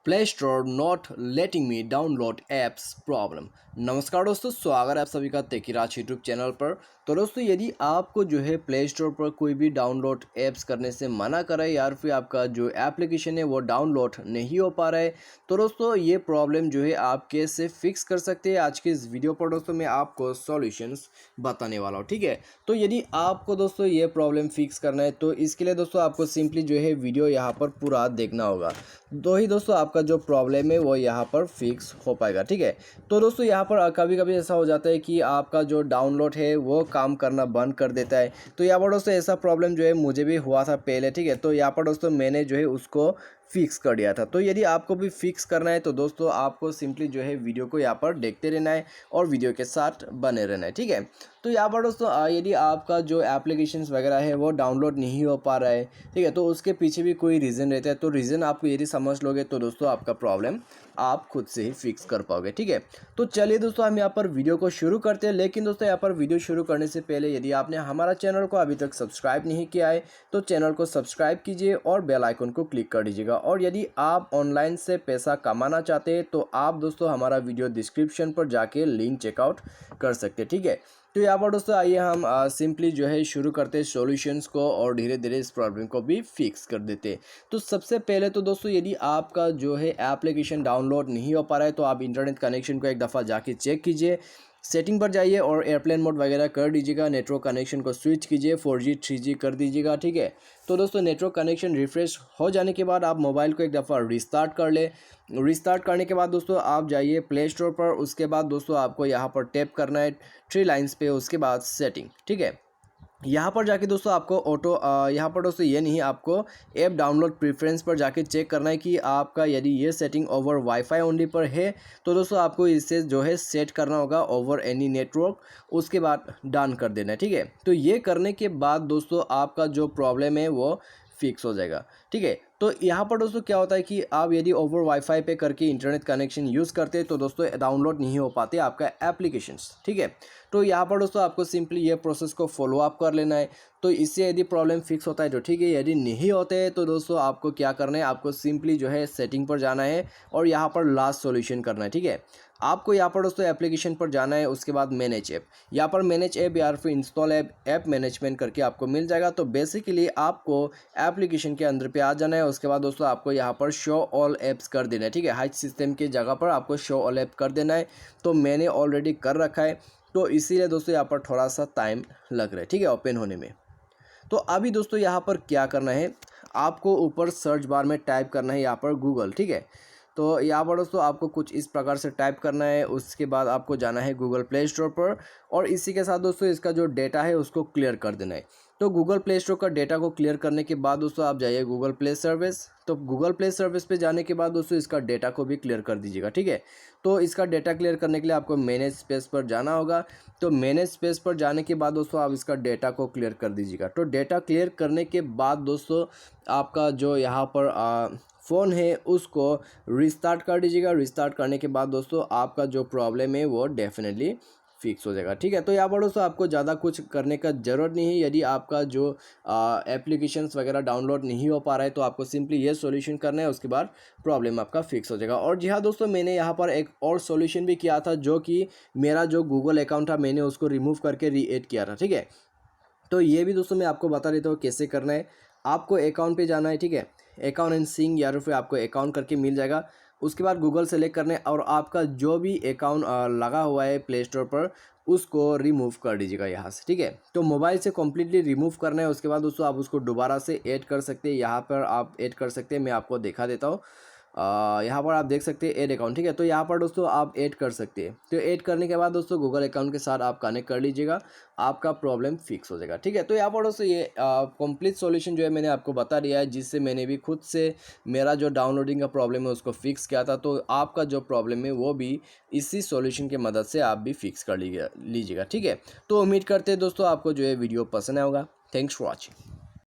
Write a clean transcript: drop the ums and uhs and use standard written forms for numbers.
Play store not letting me download apps problem. नमस्कार दोस्तों, स्वागत है आप सभी का तेकीराज यूट्यूब चैनल पर। तो दोस्तों, यदि आपको जो है प्ले स्टोर पर कोई भी डाउनलोड ऐप्स करने से मना करे या फिर आपका जो एप्लीकेशन है वो डाउनलोड नहीं हो पा रहा है, तो दोस्तों ये प्रॉब्लम जो है आप कैसे फिक्स कर सकते हैं, आज के इस वीडियो पर दोस्तों मैं आपको सॉल्यूशंस बताने वाला हूँ। ठीक है, तो यदि आपको दोस्तों ये प्रॉब्लम फिक्स करना है तो इसके लिए दोस्तों आपको सिंपली जो है वीडियो यहाँ पर पूरा देखना होगा, तो ही दोस्तों आपका जो प्रॉब्लम है वो यहाँ पर फिक्स हो पाएगा। ठीक है, तो दोस्तों यहाँ पर कभी कभी ऐसा हो जाता है कि आपका जो डाउनलोड है वो काम करना बंद कर देता है। तो यहाँ पर दोस्तों ऐसा प्रॉब्लम जो है मुझे भी हुआ था पहले। ठीक है, तो यहाँ पर दोस्तों मैंने जो है उसको फिक्स कर दिया था। तो यदि आपको भी फिक्स करना है तो दोस्तों आपको सिंपली जो है वीडियो को यहाँ पर देखते रहना है और वीडियो के साथ बने रहना है। ठीक है, तो यहाँ पर दोस्तों यदि आपका जो एप्लीकेशंस वगैरह है वो डाउनलोड नहीं हो पा रहा है, ठीक है, तो उसके पीछे भी कोई रीज़न रहता है। तो रीज़न आपको यदि समझ लोगे तो दोस्तों आपका प्रॉब्लम आप खुद से ही फिक्स कर पाओगे। ठीक है, तो चलिए दोस्तों हम यहाँ पर वीडियो को शुरू करते हैं। लेकिन दोस्तों यहाँ पर वीडियो शुरू करने से पहले यदि आपने हमारा चैनल को अभी तक सब्सक्राइब नहीं किया है तो चैनल को सब्सक्राइब कीजिए और बेल आइकन को क्लिक कर दीजिएगा। और यदि आप ऑनलाइन से पैसा कमाना चाहते हैं तो आप दोस्तों हमारा वीडियो डिस्क्रिप्शन पर जाके लिंक चेकआउट कर सकते हैं। ठीक है, तो यहाँ पर दोस्तों आइए हम सिंपली जो है शुरू करते हैं सॉल्यूशंस को और धीरे धीरे इस प्रॉब्लम को भी फिक्स कर देते हैं। तो सबसे पहले तो दोस्तों यदि आपका जो है एप्लीकेशन डाउनलोड नहीं हो पा रहा है तो आप इंटरनेट कनेक्शन को एक दफ़ा जाके चेक कीजिए, सेटिंग पर जाइए और एयरप्लेन मोड वगैरह कर दीजिएगा, नेटवर्क कनेक्शन को स्विच कीजिए, 4G 3G कर दीजिएगा। ठीक है, तो दोस्तों नेटवर्क कनेक्शन रिफ्रेश हो जाने के बाद आप मोबाइल को एक दफ़ा रिस्टार्ट कर ले। रिस्टार्ट करने के बाद दोस्तों आप जाइए प्ले स्टोर पर, उसके बाद दोस्तों आपको यहाँ पर टैप करना है 3 लाइन्स पे, उसके बाद सेटिंग। ठीक है, यहाँ पर जाके दोस्तों आपको यहाँ पर दोस्तों ये नहीं, आपको ऐप डाउनलोड प्रेफरेंस पर जाके चेक करना है कि आपका यदि ये सेटिंग ओवर वाईफाई ओनली पर है तो दोस्तों आपको इसे जो है सेट करना होगा ओवर एनी नेटवर्क, उसके बाद डन कर देना है। ठीक है, तो ये करने के बाद दोस्तों आपका जो प्रॉब्लम है वो फिक्स हो जाएगा। ठीक है, तो यहाँ पर दोस्तों क्या होता है कि आप यदि ओवर वाईफाई पे करके इंटरनेट कनेक्शन यूज़ करते हैं तो दोस्तों डाउनलोड नहीं हो पाते आपका एप्लीकेशंस। ठीक है, तो यहाँ पर दोस्तों आपको सिंपली ये प्रोसेस को फॉलो अप कर लेना है। तो इससे यदि प्रॉब्लम फिक्स होता है तो ठीक है, यदि नहीं होते हैं तो दोस्तों आपको क्या करना है, आपको सिंपली जो है सेटिंग पर जाना है और यहाँ पर लास्ट सॉल्यूशन करना है। ठीक है, आपको यहाँ पर दोस्तों एप्लीकेशन पर जाना है, उसके बाद मैनेज ऐप, यहाँ पर मैनेज ऐप या फिर इंस्टॉल ऐप मैनेजमेंट करके आपको मिल जाएगा। तो बेसिकली आपको एप्लीकेशन के अंदर पे आ जाना है, उसके बाद दोस्तों आपको यहाँ पर शो ऑल ऐप्स कर देना है। ठीक है, हाई सिस्टम की जगह पर आपको शो ऑल ऐप कर देना है। तो मैंने ऑलरेडी कर रखा है, तो इसीलिए दोस्तों यहाँ पर थोड़ा सा टाइम लग रहा है। ठीक है, ओपन होने में। तो अभी दोस्तों यहाँ पर क्या करना है, आपको ऊपर सर्च बार में टाइप करना है यहाँ पर गूगल। ठीक है, तो यहाँ पर दोस्तों आपको कुछ इस प्रकार से टाइप करना है, उसके बाद आपको जाना है गूगल प्ले स्टोर पर और इसी के साथ दोस्तों इसका जो डेटा है उसको क्लियर कर देना है। तो गूगल प्ले स्टोर का डेटा को क्लियर करने के बाद दोस्तों आप जाइए गूगल प्ले सर्विस। तो गूगल प्ले सर्विस पे जाने के बाद दोस्तों इसका डेटा को भी क्लियर कर दीजिएगा। ठीक है, तो इसका डेटा क्लियर करने के लिए आपको मैनेज स्पेस पर जाना होगा। तो मैनेज स्पेस पर जाने के बाद दोस्तों आप इसका डेटा को क्लियर कर दीजिएगा। तो डेटा क्लियर करने के बाद दोस्तों आपका जो यहाँ पर फ़ोन है उसको रिस्टार्ट कर दीजिएगा। रिस्टार्ट करने के बाद दोस्तों आपका जो प्रॉब्लम है वो डेफिनेटली फिक्स हो जाएगा। ठीक है, तो यहाँ पर दोस्तों आपको ज़्यादा कुछ करने का ज़रूरत नहीं है। यदि आपका जो एप्लीकेशंस वगैरह डाउनलोड नहीं हो पा रहा है तो आपको सिंपली ये सॉल्यूशन करना है, उसके बाद प्रॉब्लम आपका फिक्स हो जाएगा। और जी हाँ दोस्तों, मैंने यहाँ पर एक और सॉल्यूशन भी किया था, जो कि मेरा जो गूगल अकाउंट था मैंने उसको रिमूव करके रीएड किया था। ठीक है, तो ये भी दोस्तों मैं आपको बता देता हूँ कैसे करना है। आपको अकाउंट पे जाना है। ठीक है, अकाउंट एंड सिंग या फिर आपको अकाउंट करके मिल जाएगा। उसके बाद गूगल सेलेक्ट करना है और आपका जो भी अकाउंट लगा हुआ है प्ले स्टोर पर उसको रिमूव कर दीजिएगा यहाँ से। ठीक है, तो मोबाइल से कम्प्लीटली रिमूव करना है। उसके बाद दोस्तों आप उसको दोबारा से ऐड कर सकते हैं, यहाँ पर आप ऐड कर सकते हैं, मैं आपको दिखा देता हूँ। यहाँ पर आप देख सकते हैं ऐड अकाउंट। ठीक है, तो यहाँ पर दोस्तों आप ऐड कर सकते हैं। तो ऐड करने के बाद दोस्तों गूगल अकाउंट के साथ आप कनेक्ट कर लीजिएगा, आपका प्रॉब्लम फिक्स हो जाएगा। ठीक है, तो यहाँ पर दोस्तों ये कंप्लीट सॉल्यूशन जो है मैंने आपको बता दिया है, जिससे मैंने भी खुद से मेरा जो डाउनलोडिंग का प्रॉब्लम है उसको फिक्स किया था। तो आपका जो प्रॉब्लम है वो भी इसी सॉल्यूशन की मदद से आप भी फिक्स कर लीजिएगा। ठीक है, तो उम्मीद करते हैं दोस्तों आपको जो है वीडियो पसंद आया होगा। Thanks for watching.